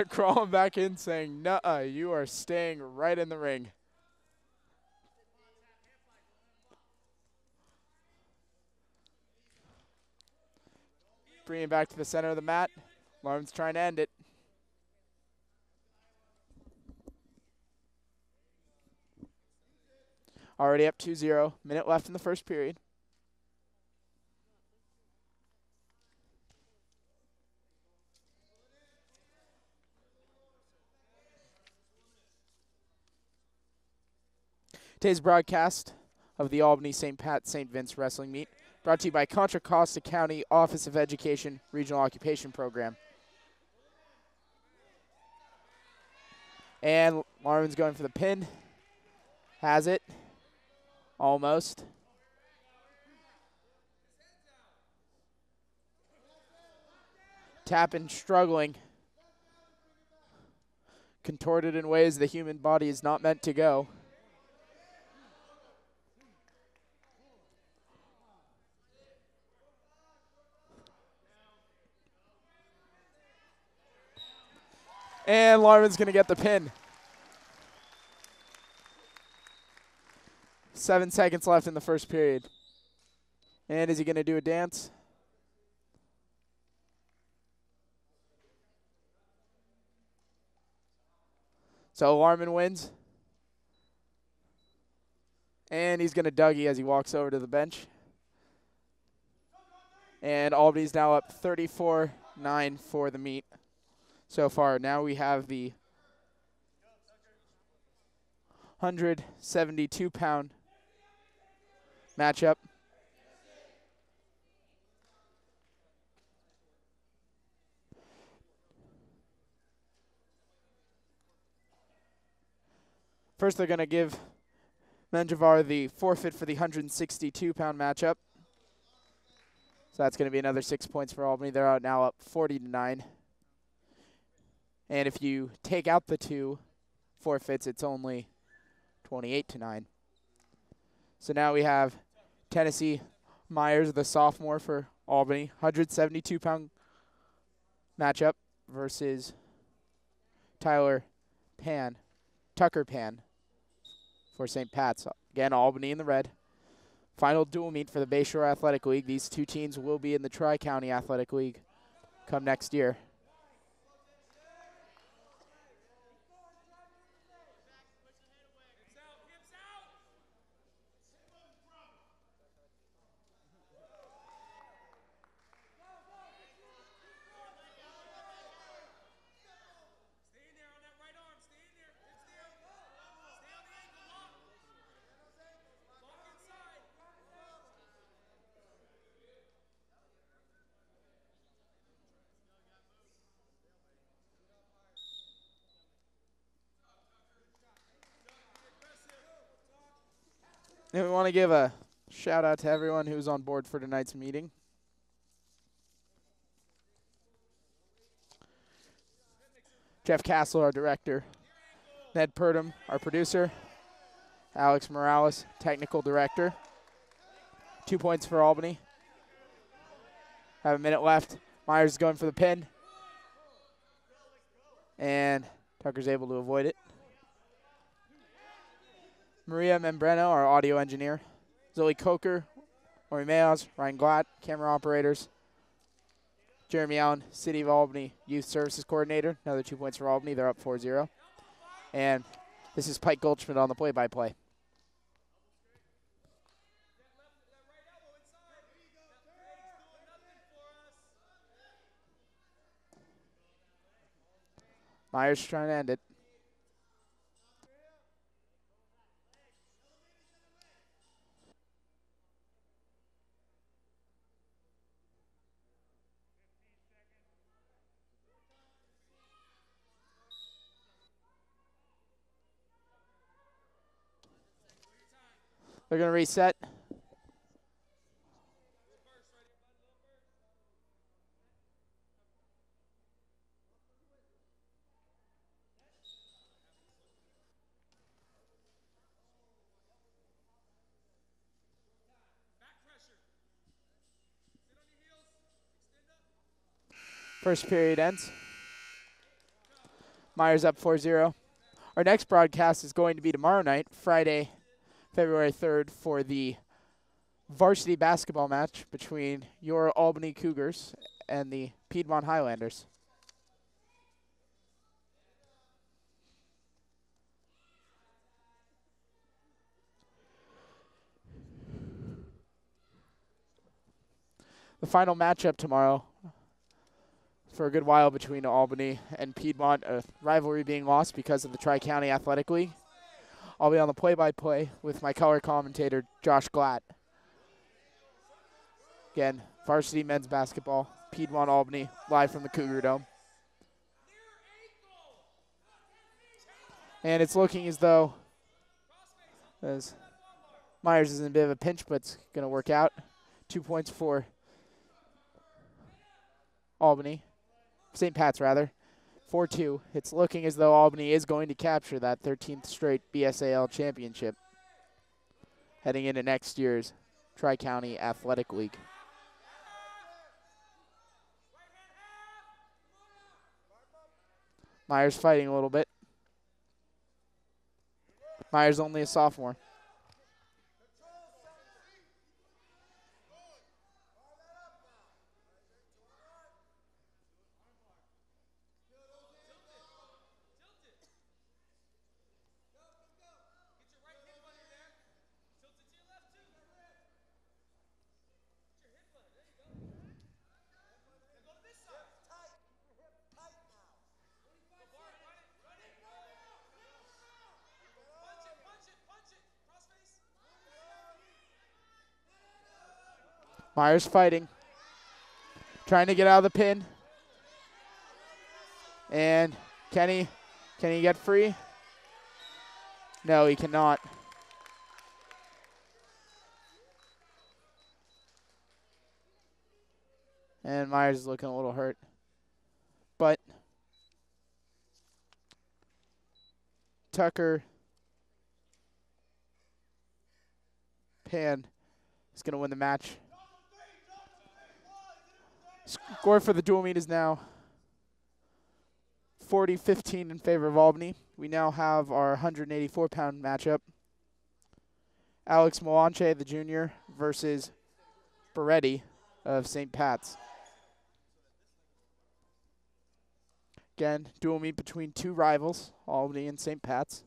crawl him back in saying, "Nuh-uh, you are staying right in the ring." Bringing it back to the center of the mat. Larman's trying to end it. Already up 2-0. Minute left in the first period. Today's broadcast of the Albany St. Pat St. Vince Wrestling Meet brought to you by Contra Costa County Office of Education Regional Occupation Program. And Larman's going for the pin. Has it. Almost. Tappan struggling. Contorted in ways the human body is not meant to go. And Larman's going to get the pin. 7 seconds left in the first period. And is he going to do a dance? So Larman wins. And he's going to Dougie as he walks over to the bench. And Albany's now up 34-9 for the meet so far. Now we have the 172-pound matchup. First, they're going to give Menjivar the forfeit for the 162-pound matchup. So that's going to be another 6 points for Albany. They're out now up 40-9. And if you take out the 2 forfeits, it's only 28-9. So now we have Tennessee Myers, the sophomore for Albany, 172-pound matchup versus Tucker Pan for St. Pat's. Again, Albany in the red. Final dual meet for the Bayshore Athletic League. These two teams will be in the Tri-County Athletic League come next year. And we want to give a shout out to everyone who's on board for tonight's meeting. Jeff Castle, our director. Ned Purdom, our producer. Alex Morales, technical director. 2 points for Albany. Have a minute left. Myers is going for the pin. And Tucker's able to avoid it. Maria Membreno, our audio engineer. Zoe Coker, Ori Mayos, Ryan Glatt, camera operators. Jeremy Allen, City of Albany Youth Services Coordinator. Another 2 points for Albany. They're up 4-0. And this is Pike Goldschmidt on the play-by-play. Myers trying to end it. They're going to reset. First period ends. Myers up 4-0. Our next broadcast is going to be tomorrow night, Friday, February 3rd, for the varsity basketball match between your Albany Cougars and the Piedmont Highlanders. The final matchup tomorrow for a good while between Albany and Piedmont, a rivalry being lost because of the Tri-County Athletic League. I'll be on the play-by-play with my color commentator, Josh Glatt. Again, varsity men's basketball, Piedmont Albany, live from the Cougar Dome. And it's looking as though as Myers is in a bit of a pinch, but it's going to work out. 2 points for Albany. St. Pat's, rather. 4-2. It's looking as though Albany is going to capture that 13th straight BSAL championship heading into next year's Tri-County Athletic League. Myers fighting a little bit. Myers only a sophomore. Myers fighting. Trying to get out of the pin. And can he get free? No, he cannot. And Myers is looking a little hurt. But Tucker Pan is going to win the match. Score for the dual meet is now 40-15 in favor of Albany. We now have our 184-pound matchup. Alex Molanche, the junior, versus Beretti of St. Pat's. Again, dual meet between two rivals, Albany and St. Pat's.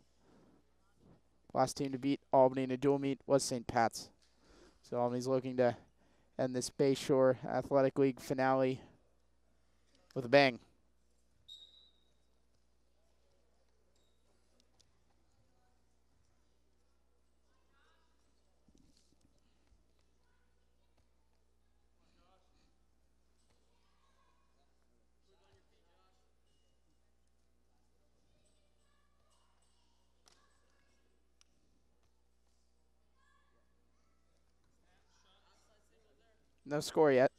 Last team to beat Albany in a dual meet was St. Pat's. So Albany's looking to end this Bay Shore Athletic League finale with a bang. No score yet.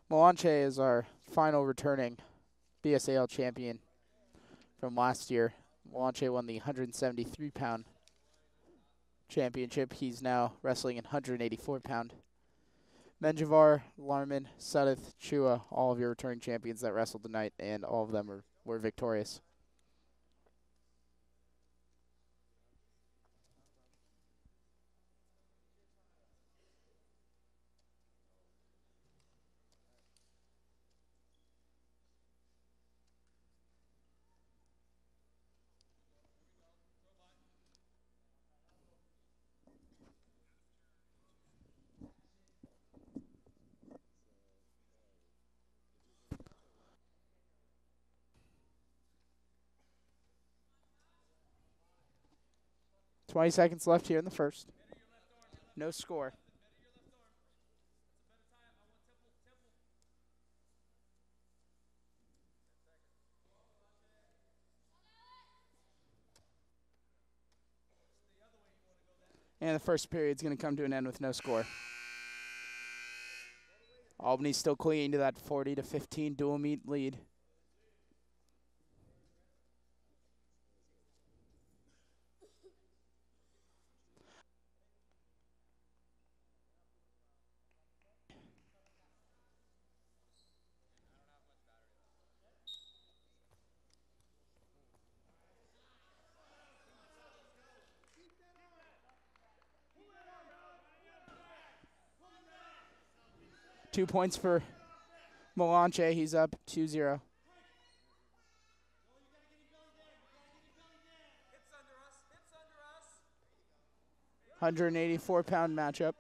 Molanche is our final returning BSAL champion from last year. Molanche won the 173-pound championship. He's now wrestling in 184-pound. Menjivar, Larman, Sudeth, Chua, all of your returning champions that wrestled tonight, and all of them were victorious. .20 seconds left here in the first. No score. And the first period's going to come to an end with no score. Albany's still clinging to that 40-15 dual meet lead. Two points for Molanche. He's up 2-0. 184-pound matchup.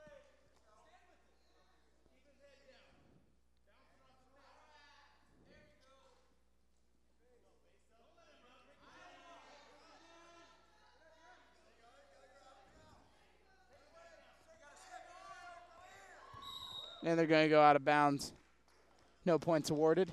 And they're going to go out of bounds. No points awarded.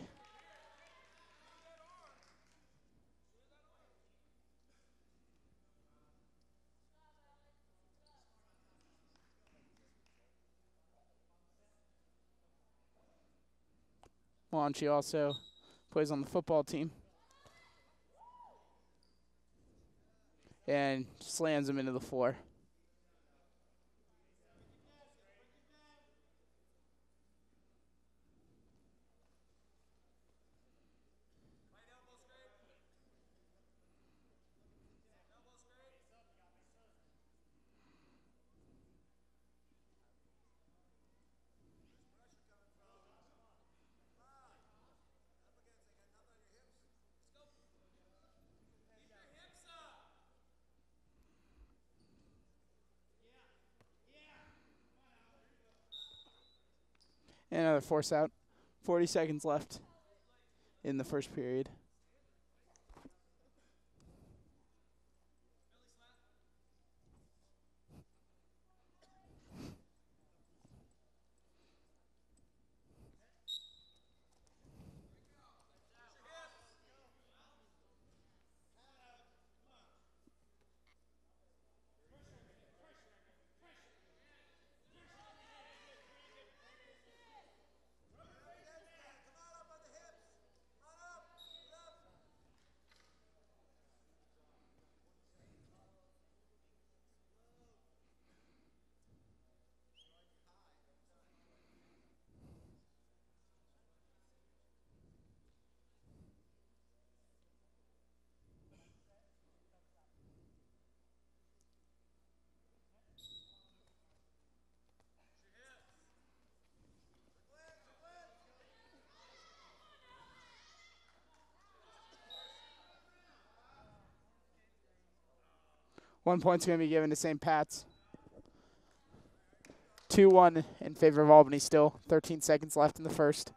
She also plays on the football team. And slams him into the floor. And another force out. 40 seconds left in the first period. One point's going to be given to St. Pat's. 2-1 in favor of Albany still. 13 seconds left in the first.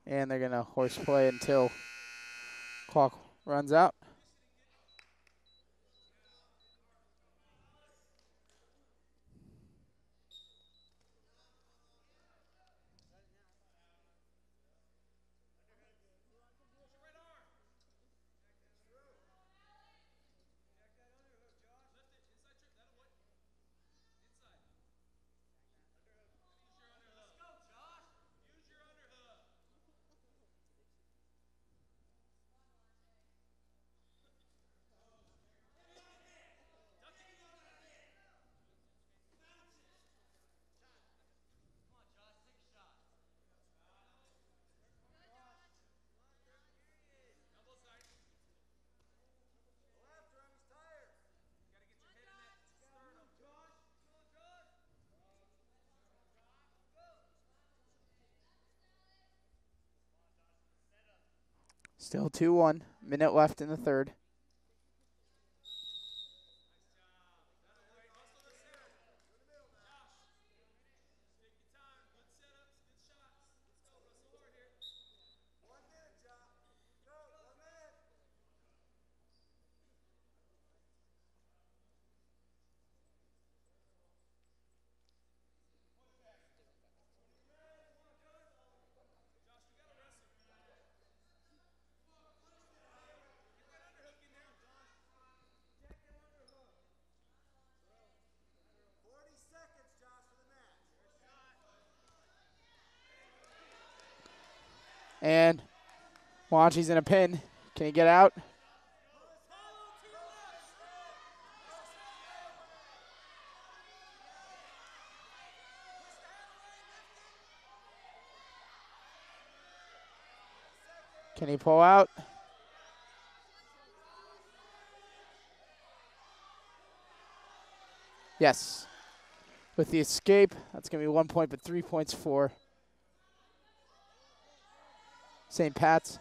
And they're going to horseplay until clock runs out. Still 2-1. Minute left in the third. And Wanchi's in a pin. Can he get out? Can he pull out? Yes. With the escape, that's going to be 1 point, but 3 points for St. Pat's.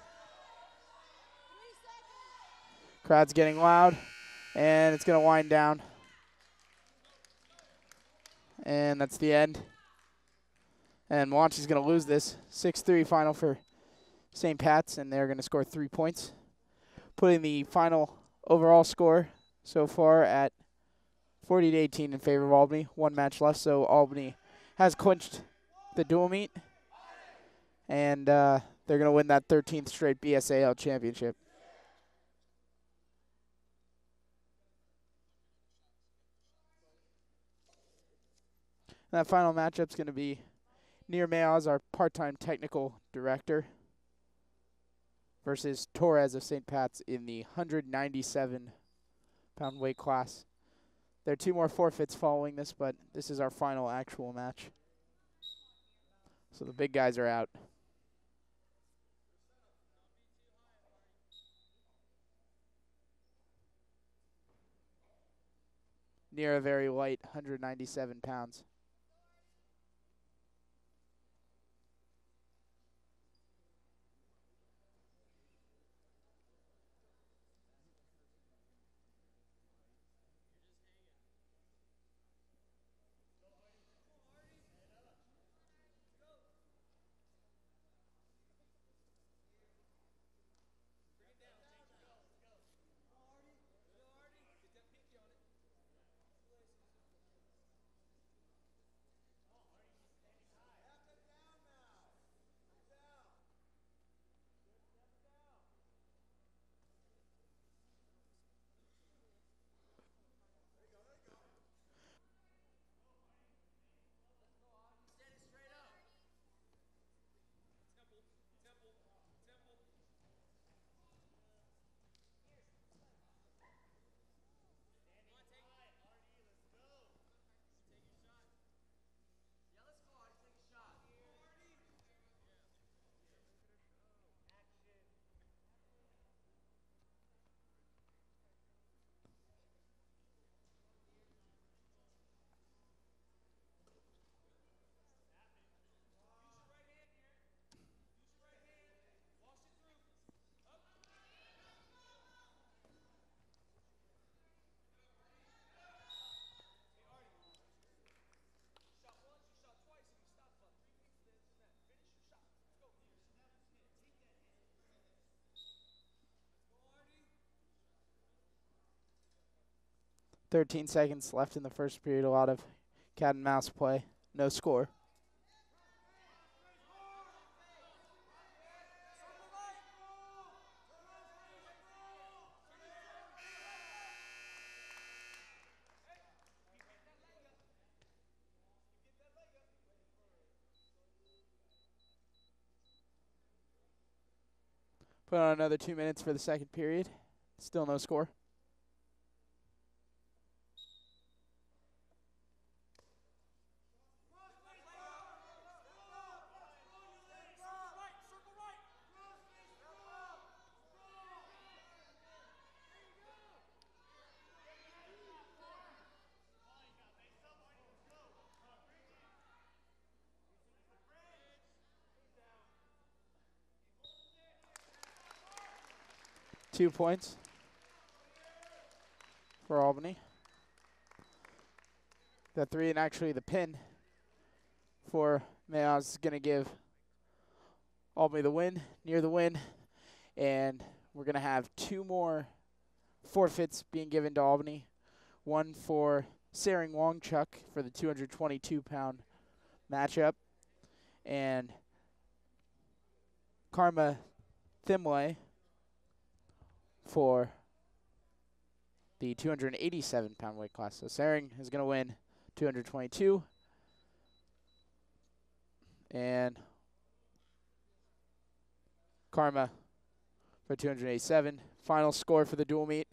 Crowd's getting loud, and it's going to wind down. And that's the end. And Wanchi's going to lose this. 6-3 final for St. Pat's, and they're going to score 3 points, putting the final overall score so far at 40-18 in favor of Albany. 1 match left, so Albany has clinched the dual meet, and they're going to win that 13th straight BSAL championship. That final matchup's going to be Nir Mayaz, our part-time technical director, versus Torres of St. Pat's in the 197-pound weight class. There are 2 more forfeits following this, but this is our final actual match. So the big guys are out. Near a very light 197 pounds. "13 seconds left in the first period. A lot of cat and mouse play. No score. Put on another 2 minutes for the second period. Still no score. Two points for Albany. The 3 and actually the pin for Mayaz is going to give Albany the win, near the win, and we're going to have 2 more forfeits being given to Albany. One for Sering Wongchuk for the 222-pound matchup, and Karma Thimley for the 287-pound weight class. So Sering is going to win 222, and Karma for 287. Final score for the dual meet,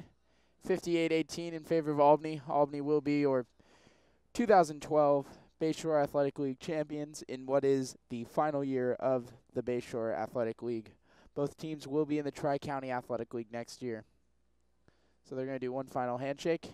58-18 in favor of Albany. Albany will be your 2012 Bayshore Athletic League champions in what is the final year of the Bayshore Athletic League. Both teams will be in the Tri-County Athletic League next year. So they're going to do one final handshake.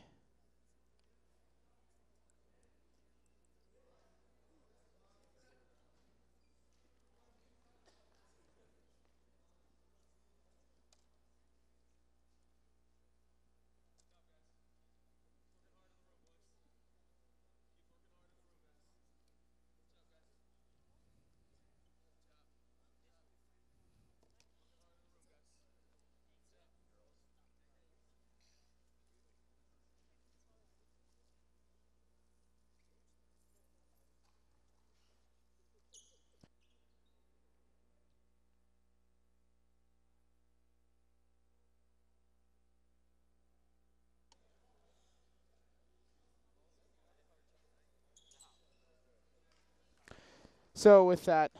So with that,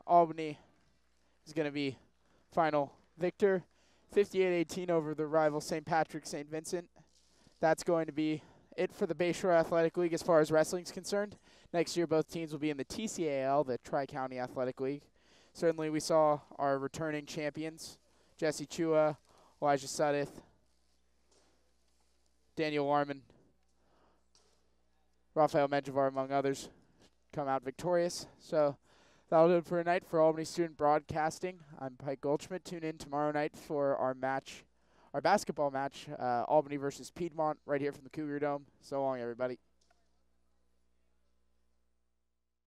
Albany is going to be final victor, 58-18 over the rival St. Patrick St. Vincent. That's going to be it for the Bayshore Athletic League as far as wrestling is concerned. Next year, both teams will be in the TCAL, the Tri-County Athletic League. Certainly, we saw our returning champions, Jesse Chua, Elijah Suddeth, Daniel Warman, Rafael Menjivar, among others, come out victorious. So that'll do it for tonight for Albany Student Broadcasting. I'm Pike Goldschmidt. Tune in tomorrow night for our basketball match, Albany versus Piedmont, right here from the Cougar Dome. So long, everybody.